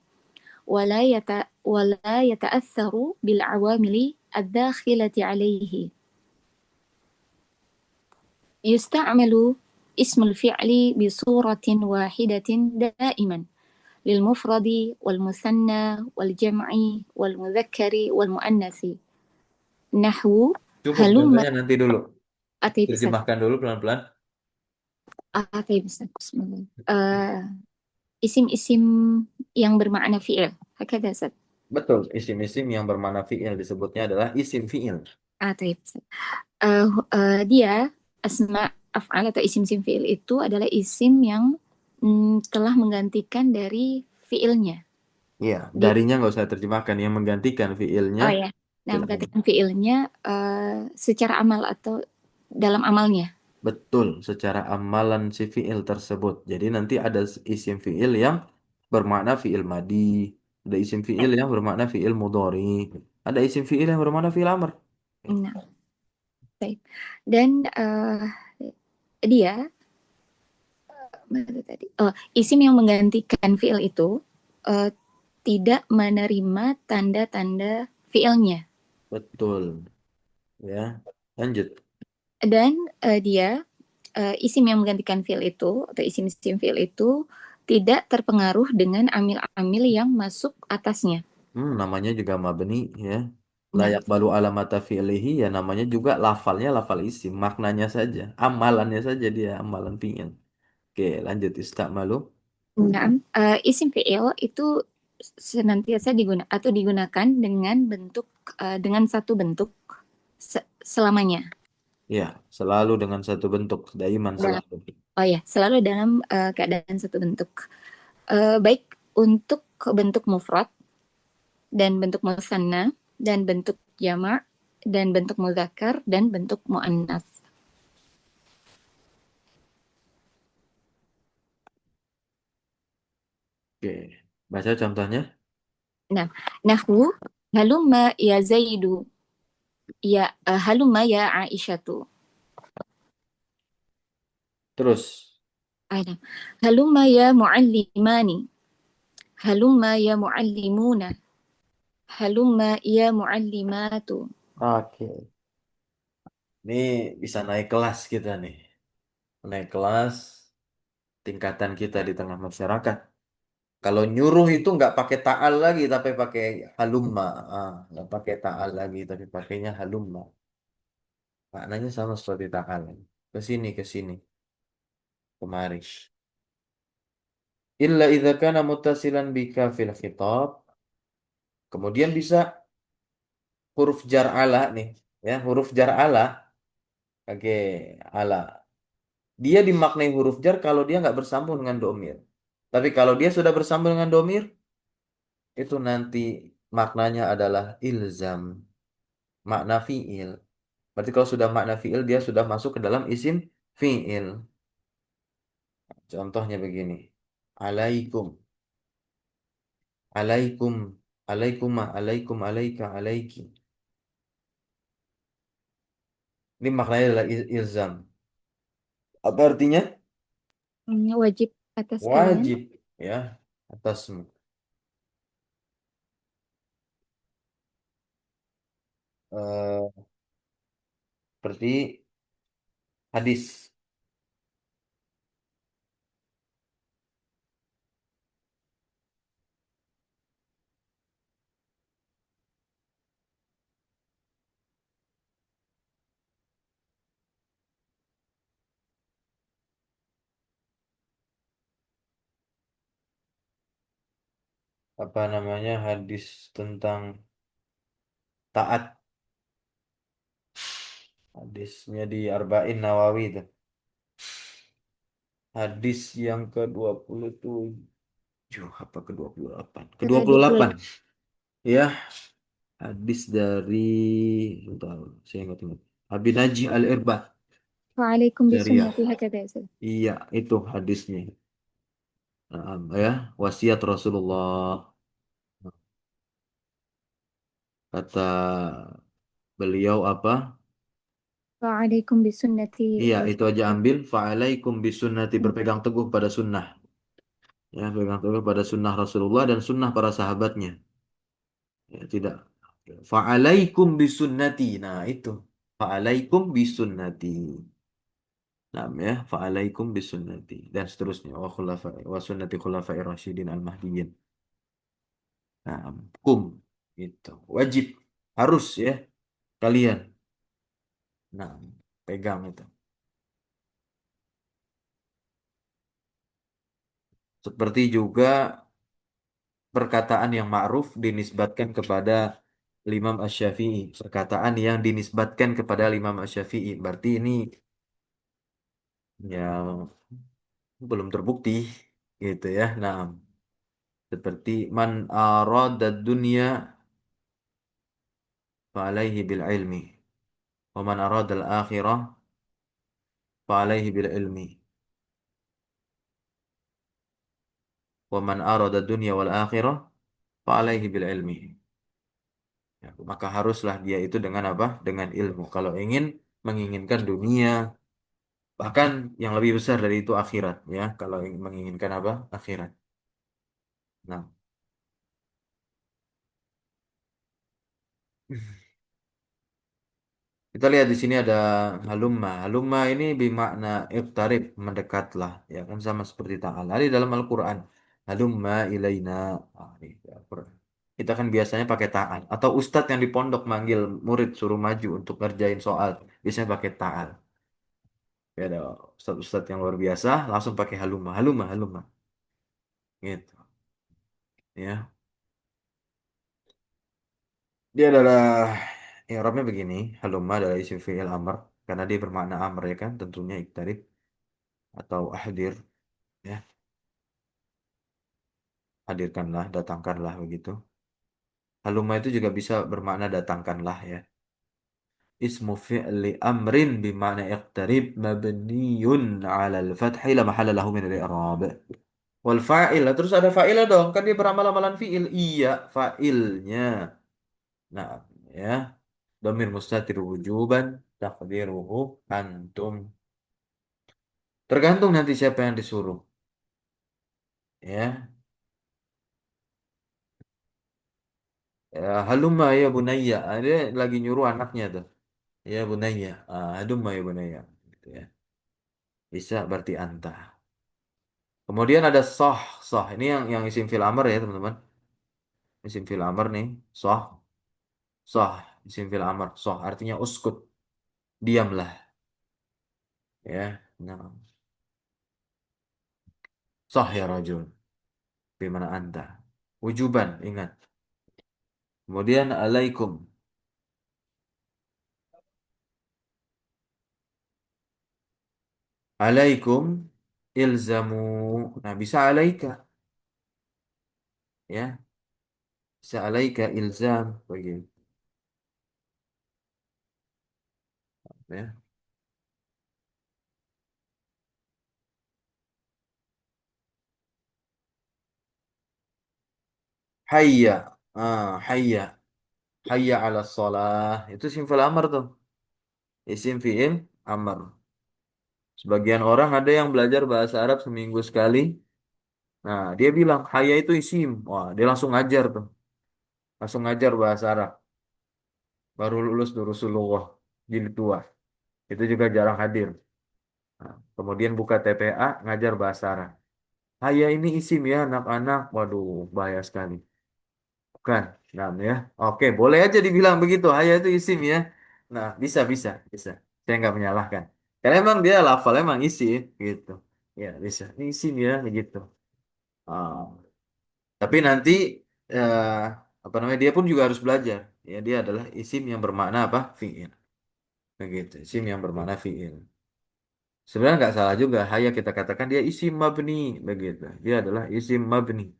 ولا يتأثر بالعوامل الداخلة عليه. يستعمل اسم الفعل بصورة واحدة دائما للمفرد والمثنى والجمع والمذكر والمؤنث نحو Cukup هلم contohnya nanti dulu. أتي بسد Terjemahkan dulu pelan-pelan. أتي بسد بسم الله isim-isim yang bermakna fi'il. Hakada Ustaz. Betul, isim-isim yang bermakna fi'il disebutnya adalah isim fi'il. Taib Ustaz. Dia asma af'al atau isim-isim fi'il itu adalah isim yang telah menggantikan dari fi'ilnya. Iya, Di, darinya nggak usah terjemahkan. Yang menggantikan fi'ilnya, oh ya. Nah, silakan. menggantikan fi'ilnya secara amal atau dalam amalnya. Betul, secara amalan si fi'il tersebut. Jadi nanti ada isim fi'il yang bermakna fi'il madi, ada isim fi'il yang bermakna fi'il mudhari, ada isim fi'il yang bermakna fi'il amr. Nah, baik. Dan dia mana tadi? Oh, isim yang menggantikan fi'il itu eh, tidak menerima tanda-tanda fi'ilnya. Betul, ya. Lanjut. Dan dia isim yang menggantikan fiil itu atau isim-isim fiil itu tidak terpengaruh dengan amil-amil yang masuk atasnya. Namanya juga mabni ya. Nah, Layak balu alamata fi'lihi ya namanya juga lafalnya lafal isim, maknanya saja, amalannya saja dia amalan fi'il. Oke, lanjut istakmalu. nah, isim fiil itu senantiasa digunakan dengan dengan satu bentuk selamanya. Ya, selalu dengan satu bentuk, daiman Dalam, selalu. oh ya, selalu dalam keadaan satu bentuk. Baik untuk bentuk mufrad dan bentuk musanna dan bentuk jamak dan bentuk muzakkar dan bentuk muannas. Oke, baca contohnya. Nah, nahwu halumma ya Zaidu ya halumma ya Aisyatu. Terus, Ada halumma ya muallimani. Halumma ya muallimuna. Halumma ya muallimatu. oke, ini bisa naik kelas kita nih. Naik kelas tingkatan kita di tengah masyarakat. Kalau nyuruh itu nggak pakai ta'al lagi, tapi pakai halumma. Nggak pakai ta'al lagi, tapi pakainya halumma. Maknanya sama seperti ta'al. Ke sini, ke sini, kemari. Illa idza kana muttasilan bika fil khitab. Kemudian bisa huruf jar ala nih. Ya, huruf jar ala. Oke, ala. Dia dimaknai huruf jar kalau dia nggak bersambung dengan domir. Tapi kalau dia sudah bersambung dengan domir, itu nanti maknanya adalah ilzam. Makna fi'il. Berarti kalau sudah makna fi'il, dia sudah masuk ke dalam isim fi'il. Contohnya begini. Alaikum. Alaikum. Alaikumah. Alaikum. Alaika. Alaiki. Ini maknanya adalah ilzam. Apa artinya? Wajib atas kalian. Wajib. Ya. Atasmu. Eh, seperti hadis. Apa namanya? Hadis tentang taat. Hadisnya di Arba'in Nawawi itu. Hadis yang ke-27 apa ke-28? Ke-28. Ke-28. Ya, hadis dari bentar, saya ingat-ingat. Abi Najih Al-Irbad Waalaikum Syariah. bisunnati hakadha ya Ustaz. Iya, itu hadisnya. Ya, wasiat Rasulullah. Kata beliau apa? Waalaikum bisunnati Iya, wa itu aja ambil. Fa'alaikum bisunnati berpegang teguh pada sunnah. Ya, berpegang teguh pada sunnah Rasulullah dan sunnah para sahabatnya. Ya, tidak. Fa'alaikum bisunnati. Nah, itu. Fa'alaikum bisunnati. Nah, ya, fa'alaikum bisunnati dan seterusnya wa sunnati khulafai rasyidin al-mahdiyyin. Nah, kum itu wajib harus ya kalian. Nah, pegang itu. Seperti juga perkataan yang ma'ruf dinisbatkan kepada Imam Asy-Syafi'i. Perkataan yang dinisbatkan kepada Imam Asy-Syafi'i. Berarti ini ya belum terbukti gitu ya. Nah, seperti man arada dunya fa'alaihi bil ilmi wa man arada al akhirah fa'alaihi bil ilmi wa man arada dunya wal akhirah fa'alaihi bil ilmi. Ya, maka haruslah dia itu dengan apa? Dengan ilmu. Kalau ingin menginginkan dunia, bahkan yang lebih besar dari itu akhirat ya. Kalau menginginkan apa? Akhirat. Nah, Kita lihat di sini ada halumma. Halumma ini bermakna iqtarib, mendekatlah. Ya kan sama seperti ta'ala. Di dalam Al-Quran. Halumma ilaina. Ini Al-Quran. Kita kan biasanya pakai ta'al. Atau ustadz yang di pondok manggil murid suruh maju untuk ngerjain soal. Biasanya pakai ta'al. Ya ada ustadz-ustadz yang luar biasa langsung pakai halumma. Halumma, halumma. Gitu. Ya. Dia adalah Arabnya begini. Halumma adalah isim fi'il amr. Karena dia bermakna amr ya kan. Tentunya iqtarib atau ahdir. Ya. Hadirkanlah, datangkanlah begitu. Haluma itu juga bisa bermakna datangkanlah ya. Ismu fi'li amrin bima'na iqtarib mabniyun 'ala al-fathi la mahalla lahu min al-i'rab. Wal fa'il, terus ada fa'ilnya dong, kan dia beramal-amalan fi'il. Iya, fa'ilnya. Nah, ya. Domir mustatir wujuban taqdiruhu antum. Tergantung nanti siapa yang disuruh, ya. Ya, halumma ya bunayya. Ah, dia lagi nyuruh anaknya tuh. Ya bunayya. Halumma ya bunayya. Gitu ya. Bisa berarti anta. Kemudian ada soh. Soh ini yang isim fil amr ya teman-teman. Isim fil amr nih. Soh. Soh. Isim fil amr. Soh artinya uskut. Diamlah. Ya. Nah. Soh ya rajul. Bagaimana anta? Wujuban. Ingat. Kemudian alaikum. Alaikum. Ilzamu. Nah bisa alaika. Ya. Bisa alaika ilzam. Begitu. Ya. Hayya. Hayya. Hayya ala sholah. Itu isim fil amr tuh. Isim fi'il amr. Sebagian orang ada yang belajar bahasa Arab seminggu sekali. Nah, dia bilang, haya itu isim. Wah, dia langsung ngajar tuh. Langsung ngajar bahasa Arab. Baru lulus dari Rasulullah. Jilid 2. Itu juga jarang hadir. Nah, kemudian buka TPA, ngajar bahasa Arab. Haya ini isim ya, anak-anak. Waduh, bahaya sekali. Bukan. Nah, ya. Oke, boleh aja dibilang begitu. Haya itu isim ya. Nah, bisa, bisa, bisa. Saya nggak menyalahkan. Karena emang dia lafal emang isim gitu. Ya, bisa. Ini isim ya, begitu. Ah, tapi nanti eh, apa namanya dia pun juga harus belajar. Ya dia adalah isim yang bermakna apa? Fi'il. Begitu. Isim yang bermakna fi'il. Sebenarnya nggak salah juga. Hanya kita katakan dia isim mabni. Begitu. Dia adalah isim mabni.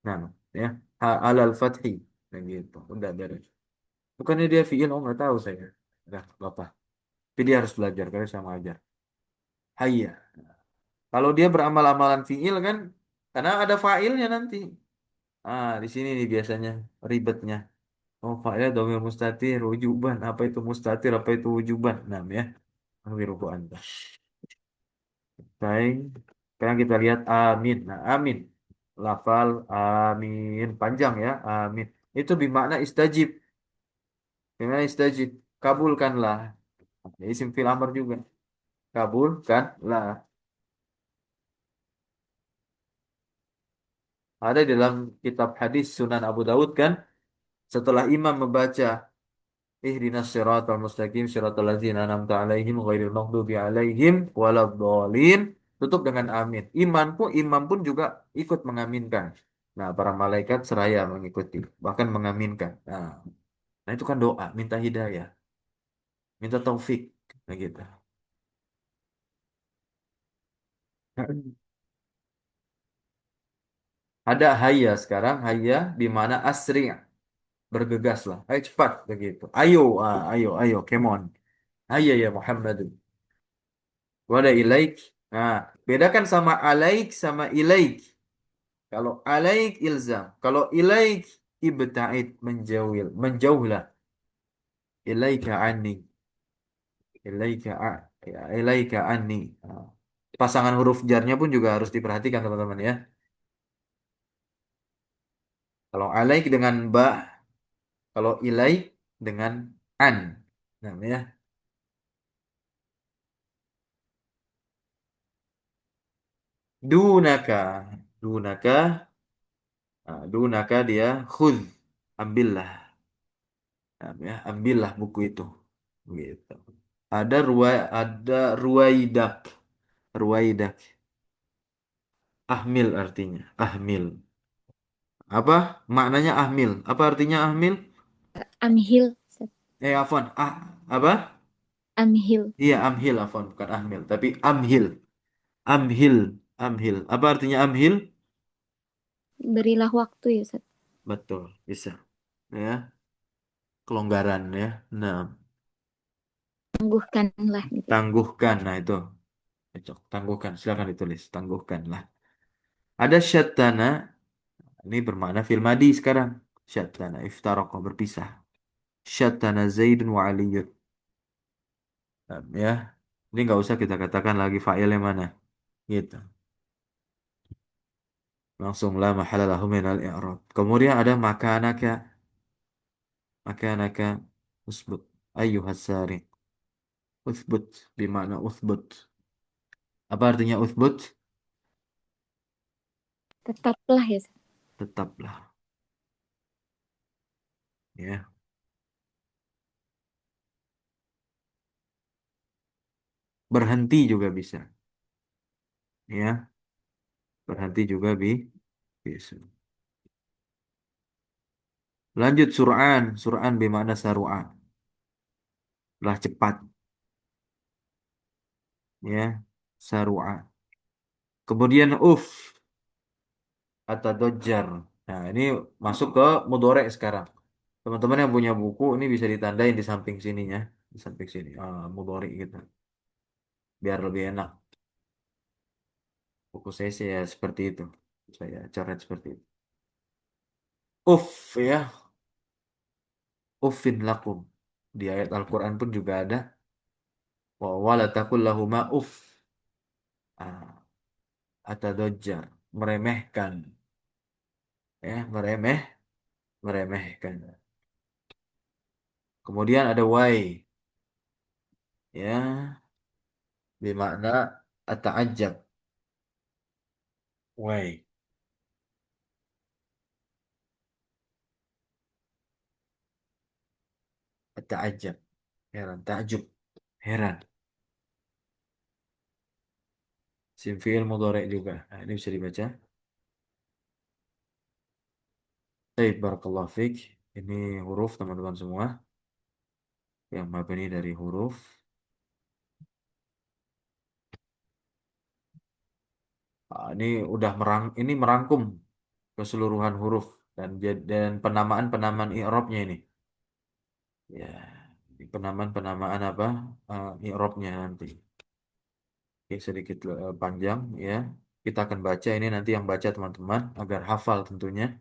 Nah, ya. Alal fathi. Begitu. Udah beres. Bukannya dia fi'il. Oh nggak tahu saya. Udah, Bapak. Tapi dia harus belajar. Karena saya ajar. Hayya. Kalau dia beramal-amalan fi'il kan. Karena ada fa'ilnya nanti. Di sini nih biasanya ribetnya. Oh, fa'ilnya dhamir mustatir, wujuban. Apa itu mustatir, apa itu wujuban? Nah, ya. Wiruku anta. Baik. Sekarang kita lihat amin. Nah, amin. Lafal amin. Panjang ya, amin. Itu bermakna istajib. Bermakna istajib. Kabulkanlah. Ya, isim fil amr juga. Kabulkanlah. Ada di dalam kitab hadis Sunan Abu Dawud kan. Setelah imam membaca Ihdinas siratal mustaqim siratal ladzina an'amta 'alaihim ghairil maghdubi 'alaihim waladdallin. Tutup dengan amin. Imam pun juga ikut mengaminkan. Nah, para malaikat seraya mengikuti, bahkan mengaminkan. Nah, itu kan doa, minta hidayah, minta taufik, nah gitu. Ada hayya sekarang, hayya di mana asri, bergegaslah. Ayo cepat begitu. Ayo, ayo, come on. Hayya ya Muhammad. Wada ilaik. Nah, bedakan sama alaik sama ilaik. Kalau alaik ilzam, kalau ilaik ibta'id menjauhlah. Ilaika anni, ilaika ilaika anni. Nah, pasangan huruf jarnya pun juga harus diperhatikan teman-teman ya. Kalau alaik dengan ba, kalau ilaik dengan an. Nah, ya. Dunaka. Dunaka. Dunaka dia khudh. Ambillah. Nah, ya, ambillah buku itu. Gitu. Ada ruwaidak. Ruwaidak. Ahmil artinya. Ahmil. Apa maknanya ahmil? Apa artinya ahmil? Amhil, Afwan. Apa? amhil, Iya, amhil, afwan, bukan ahmil, tapi amhil. Amhil. Amhil. Apa artinya amhil? berilah waktu ya Ustaz. Betul, bisa. Ya, kelonggaran ya. Nah, Tangguhkanlah gitu. tangguhkan. Nah, itu cocok. Tangguhkan. Silakan ditulis. Tangguhkanlah. Ada syattana. Ini bermakna fil madi sekarang. Syattana. Iftaraqah berpisah. Syattana Zaidun wa Aliyun. Ya. Ini nggak usah kita katakan lagi fa'ilnya mana. Gitu. Langsung la mahala lahu minal i'rab. Kemudian ada makanaka. Makanaka. Usbut. Ayyuhas sari. Uthbut. Bermakna uthbut. Apa artinya uthbut? Tetaplah ya Ustaz. Tetaplah. Ya. Berhenti juga bisa. Ya. Berhenti juga bisa. Lanjut Sur'an. Sur'an bermakna saru'a. Lah cepat. Ya. Saru'a. Kemudian atau dojar. Nah, ini masuk ke mudhari sekarang. Teman-teman yang punya buku ini bisa ditandain di samping sininya, di samping sini. Mudhari gitu. Biar lebih enak. Buku saya sih ya seperti itu. Saya coret seperti itu. Ya, uffin lakum. Di ayat Al-Qur'an pun juga ada wa wala taqul lahuma uff. Ah, atadajjar, meremehkan. Ya, meremehkan. Kemudian ada why, ya, bermakna ata'ajjab. Why, ata'ajjab. Heran, takjub, heran. Sim fi'il mudhari juga. Nah, ini bisa dibaca. Baik, barakallahu fiik. Ini huruf teman-teman semua yang mabni dari huruf. Ini udah ini merangkum keseluruhan huruf dan penamaan-penamaan i'rabnya ini. Ya, ini penamaan-penamaan apa? I'rabnya nanti. Oke, sedikit panjang ya. Kita akan baca ini nanti yang baca teman-teman agar hafal tentunya.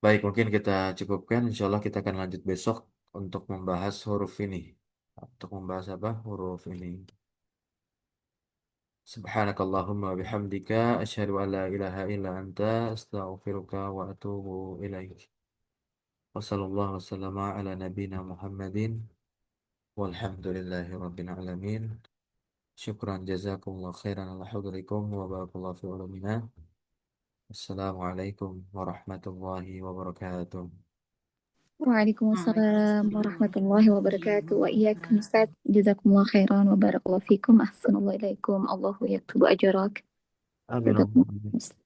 Baik, mungkin kita cukupkan. Insya Allah kita akan lanjut besok untuk membahas huruf ini. Untuk membahas apa? Huruf ini. Subhanakallahumma wa bihamdika asyhadu an la ilaha illa anta astaghfiruka wa atubu ilaik. Wassallallahu wassalamu ala nabiyyina Muhammadin walhamdulillahi rabbil alamin. Syukran jazakumullah khairan ala hudurikum wa barakallahu fi ulumina. Assalamualaikum warahmatullahi wabarakatuh. Waalaikumsalam warahmatullahi wabarakatuh. Wa iyyakum Ustaz. Jazakumullah khairan wa barakallahu fikum. Ahsanallahu ilaikum. Allahu yaktubu ajrak. Amin. Jazakumullah.